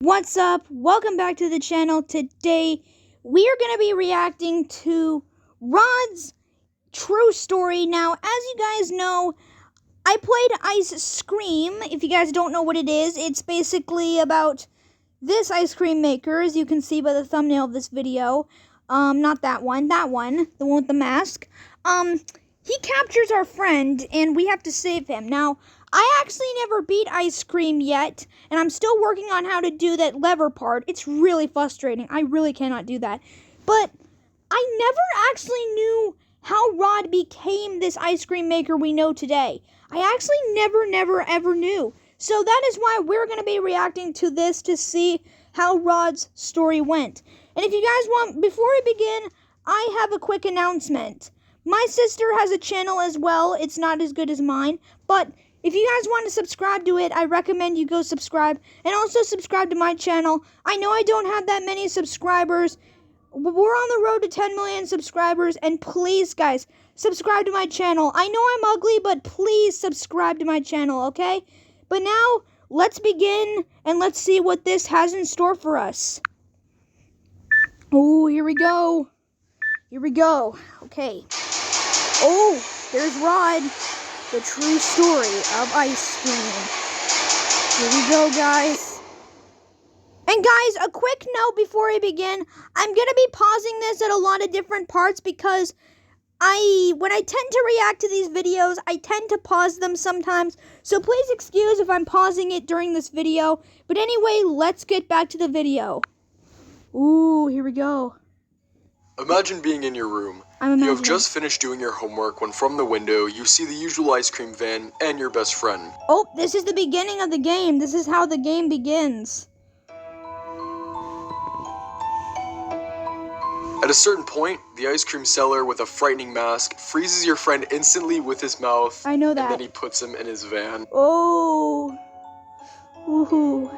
What's up? Welcome back to the channel. Today, we are going to be reacting to Rod's true story. Now, as you guys know, I played Ice Scream. If you guys don't know what it is, it's basically about this ice cream maker, as you can see by the thumbnail of this video. Not that one, the one with the mask. He captures our friend, and we have to save him. Now, I actually never beat Ice Cream yet, and I'm still working on how to do that lever part. It's really frustrating. I really cannot do that. But I never actually knew how Rod became this ice cream maker we know today. I actually never, ever knew. So that is why we're going to be reacting to this to see how Rod's story went. And if you guys want, before we begin, I have a quick announcement. My sister has a channel as well. It's not as good as mine, but if you guys want to subscribe to it, I recommend you go subscribe. And also subscribe to my channel. I know I don't have that many subscribers. We're on the road to 10 million subscribers. And please, guys, subscribe to my channel. I know I'm ugly, but please subscribe to my channel, okay? But now, let's begin and let's see what this has in store for us. Oh, here we go. Here we go. Okay. Oh, there's Rod. The true story of Ice Cream. Here we go, guys. And guys, a quick note before I begin. I'm going to be pausing this at a lot of different parts because when I tend to react to these videos, I tend to pause them sometimes. So please excuse if I'm pausing it during this video. But anyway, let's get back to the video. Ooh, here we go. Imagine being in your room. You have just finished doing your homework when from the window you see the usual ice cream van and your best friend. Oh, this is the beginning of the game. This is how the game begins. At a certain point, the ice cream seller with a frightening mask freezes your friend instantly with his mouth. I know that. And then he puts him in his van. Oh. Woohoo.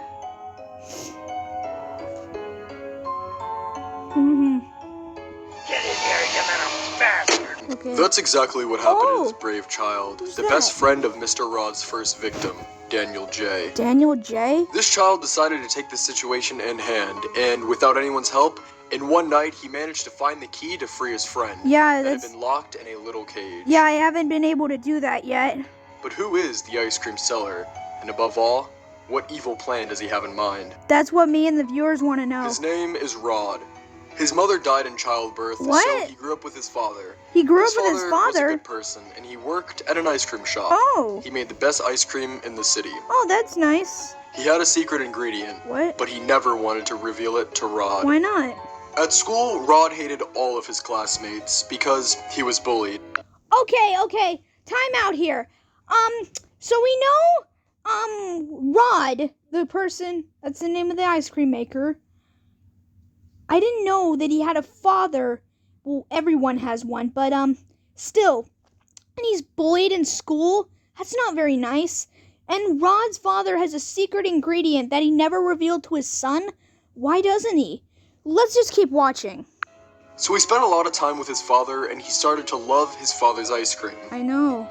Get in here, you little bastard! Okay. That's exactly what happened to this brave child, Who's the that? best friend of Mr. Rod's first victim, Daniel J. Daniel J? This child decided to take the situation in hand, and without anyone's help, in one night he managed to find the key to free his friend. Yeah, that had been locked in a little cage. Yeah, I haven't been able to do that yet. But who is the ice cream seller? And above all, what evil plan does he have in mind? That's what me and the viewers want to know. His name is Rod. His mother died in childbirth, What? so he grew up with his father. He grew up with his was a father? good person, and he worked at an ice cream shop. Oh. He made the best ice cream in the city. Oh, that's nice. He had a secret ingredient, What? but he never wanted to reveal it to Rod. Why not? At school, Rod hated all of his classmates because he was bullied. Okay. Time out here. So we know, Rod, the person, that's the name of the ice cream maker. I didn't know that he had a father. Well, everyone has one, but, still. And he's bullied in school? That's not very nice. And Rod's father has a secret ingredient that he never revealed to his son? Why doesn't he? Let's just keep watching. So he spent a lot of time with his father, and he started to love his father's ice cream. I know.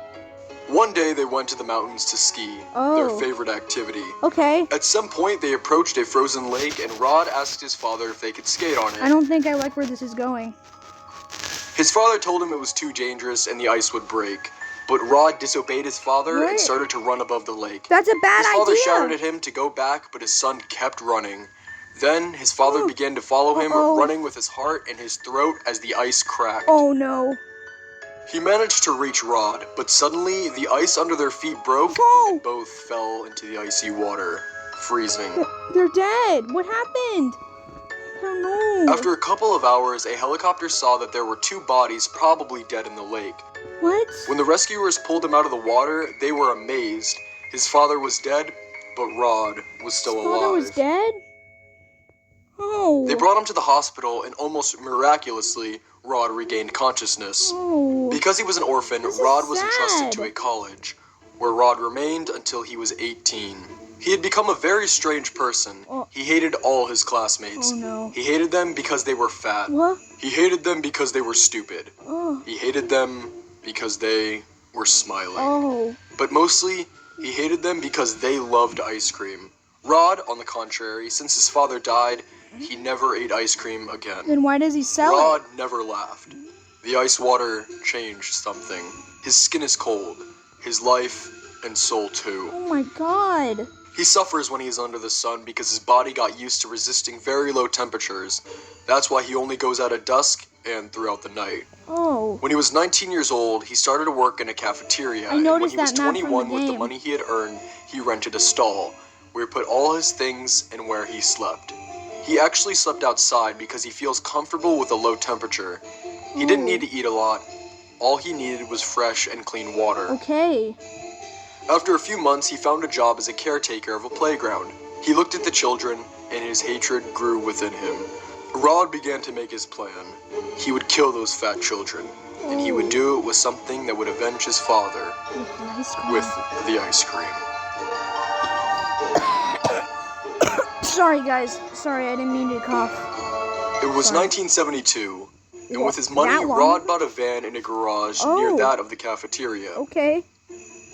One day, they went to the mountains to ski, their favorite activity. Okay. At some point, they approached a frozen lake, and Rod asked his father if they could skate on it. I don't think I like where this is going. His father told him it was too dangerous and the ice would break. But Rod disobeyed his father and started to run above the lake. That's a bad idea. His father shouted at him to go back, but his son kept running. Then, his father began to follow him, running with his heart in his throat as the ice cracked. Oh, no. He managed to reach Rod, but suddenly, the ice under their feet broke, and both fell into the icy water, freezing. They're dead. What happened? I don't know. After a couple of hours, a helicopter saw that there were two bodies probably dead in the lake. What? When the rescuers pulled him out of the water, they were amazed. His father was dead, but Rod was still alive. His father was dead? Oh. They brought him to the hospital, and almost miraculously, Rod regained consciousness. Oh. Because he was an orphan, Rod was entrusted to a college, where Rod remained until he was 18. He had become a very strange person. He hated all his classmates. Oh, no. He hated them because they were fat. What? He hated them because they were stupid. Oh. He hated them because they were smiling. Oh. But mostly, he hated them because they loved ice cream. Rod, on the contrary, since his father died, he never ate ice cream again. Then why does he sell Rod never laughed. The ice water changed something. His skin is cold. His life and soul too. Oh my god. He suffers when he is under the sun because his body got used to resisting very low temperatures. That's why he only goes out at dusk and throughout the night. Oh. When he was 19 years old, he started to work in a cafeteria. I noticed and when he was that map from 21, the with the game. money he had earned, he rented a stall where he put all his things and where he slept. He actually slept outside because he feels comfortable with a low temperature. He didn't need to eat a lot. All he needed was fresh and clean water. Okay. After a few months, he found a job as a caretaker of a playground. He looked at the children, and his hatred grew within him. Rod began to make his plan. He would kill those fat children, and he would do it with something that would avenge his father, with the ice cream. Sorry, guys. Sorry, I didn't mean to cough. It was Sorry. 1972, and with his That money, long? Rod bought a van in a garage near Oh. that of the cafeteria. Okay.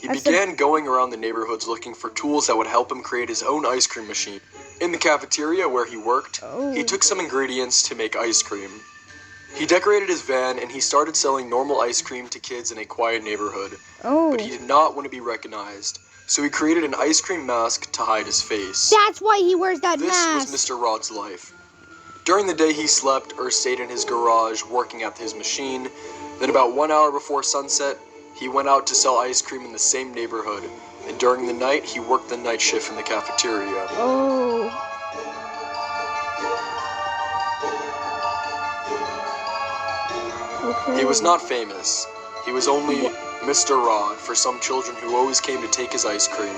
He That's began going around the neighborhoods looking for tools that would help him create his own ice cream machine. In the cafeteria where he worked, he took some ingredients to make ice cream. He decorated his van and he started selling normal ice cream to kids in a quiet neighborhood. Oh. But he did not want to be recognized, so he created an ice cream mask to hide his face. That's why he wears that This mask. was Mr. Rod's life. During the day he slept or stayed in his garage working at his machine. Then about 1 hour before sunset, he went out to sell ice cream in the same neighborhood. And during the night, he worked the night shift in the cafeteria. Oh. Okay. He was not famous. He was only Mr. Rod for some children who always came to take his ice cream.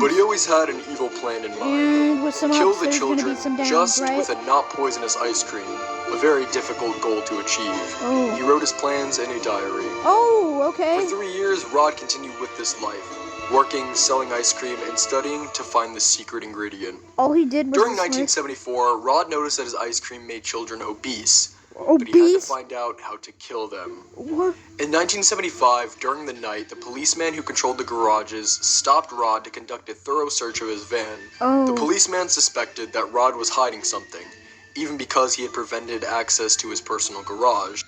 But he always had an evil plan in mind. And with some Kill ups, the there's gonna be children some downs, just right? with a not poisonous ice cream. A very difficult goal to achieve. Oh. He wrote his plans in a diary. Oh, okay. For 3 years, Rod continued with this life, working, selling ice cream, and studying to find the secret ingredient. All he did was During just 1974, Rod noticed that his ice cream made children obese, but he had to obese. find out how to kill them. What? In 1975, during the night, the policeman who controlled the garages stopped Rod to conduct a thorough search of his van. Oh. The policeman suspected that Rod was hiding something, even because he had prevented access to his personal garage.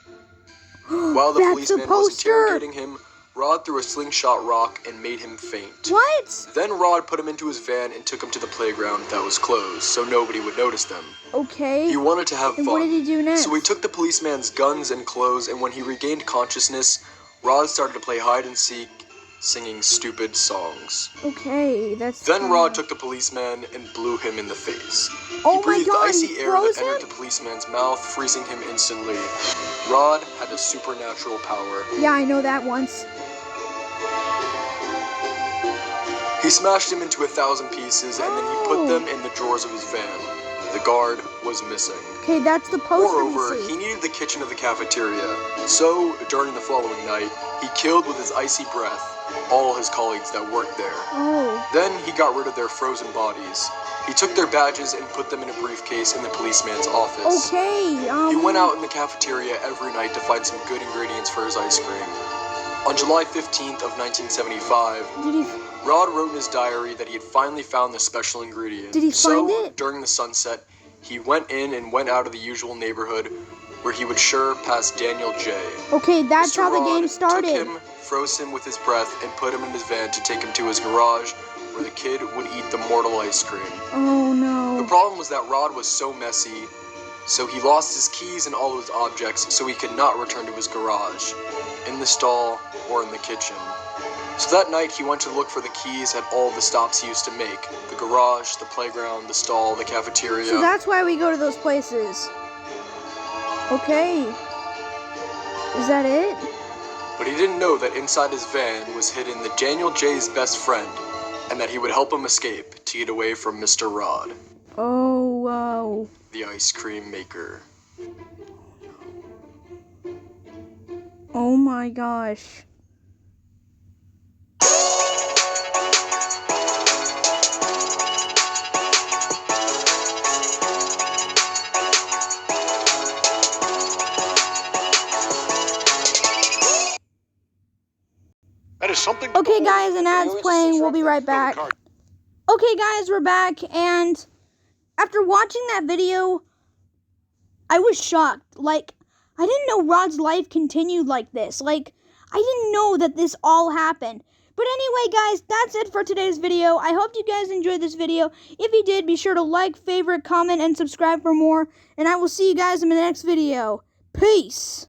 While the That's a policeman was poster. interrogating him, Rod threw a slingshot rock and made him faint. What? Then Rod put him into his van and took him to the playground that was closed, so nobody would notice them. Okay. He wanted to have And fun. what did he do next? So he took the policeman's guns and clothes, and when he regained consciousness, Rod started to play hide and seek, singing stupid songs. Okay, that's. Then Rod took the policeman and blew him in the face. Oh He my breathed God, icy he air froze that entered him? the policeman's mouth, freezing him instantly. Rod had a supernatural power. Yeah, I know that once. He smashed him into 1,000 pieces, and then he put them in the drawers of his van. The guard was missing. Okay, that's the poster Moreover, we see. he needed the kitchen of the cafeteria, so during the following night, he killed with his icy breath all his colleagues that worked there. Oh. Then he got rid of their frozen bodies. He took their badges and put them in a briefcase in the policeman's office. Okay. He went out in the cafeteria every night to find some good ingredients for his ice cream. On July 15th of 1975, Did he? Rod wrote in his diary that he had finally found the special ingredient. Did he find So, it? during the sunset, he went in and went out of the usual neighborhood where he would sure pass Daniel J. Okay, that's Mr. how the Rod game started. Took him, froze him with his breath, and put him in his van to take him to his garage where the kid would eat the mortal ice cream. Oh The no. problem was that Rod was so messy, so he lost his keys and all of his objects, so he could not return to his garage, in the stall, or in the kitchen. So that night he went to look for the keys at all the stops he used to make. The garage, the playground, the stall, the cafeteria. So that's why we go to those places. Okay. Is that it? But he didn't know that inside his van was hidden the Daniel J's best friend, and that he would help him escape to get away from Mr. Rod, Oh wow. the ice cream maker. Oh my gosh. That is something. Okay, guys, and as playing, we'll be right back. Okay, guys, we're back, and after watching that video, I was shocked. Like, I didn't know Rod's life continued like this. Like, I didn't know that this all happened. But anyway, guys, that's it for today's video. I hope you guys enjoyed this video. If you did, be sure to like, favorite, comment, and subscribe for more. And I will see you guys in the next video. Peace!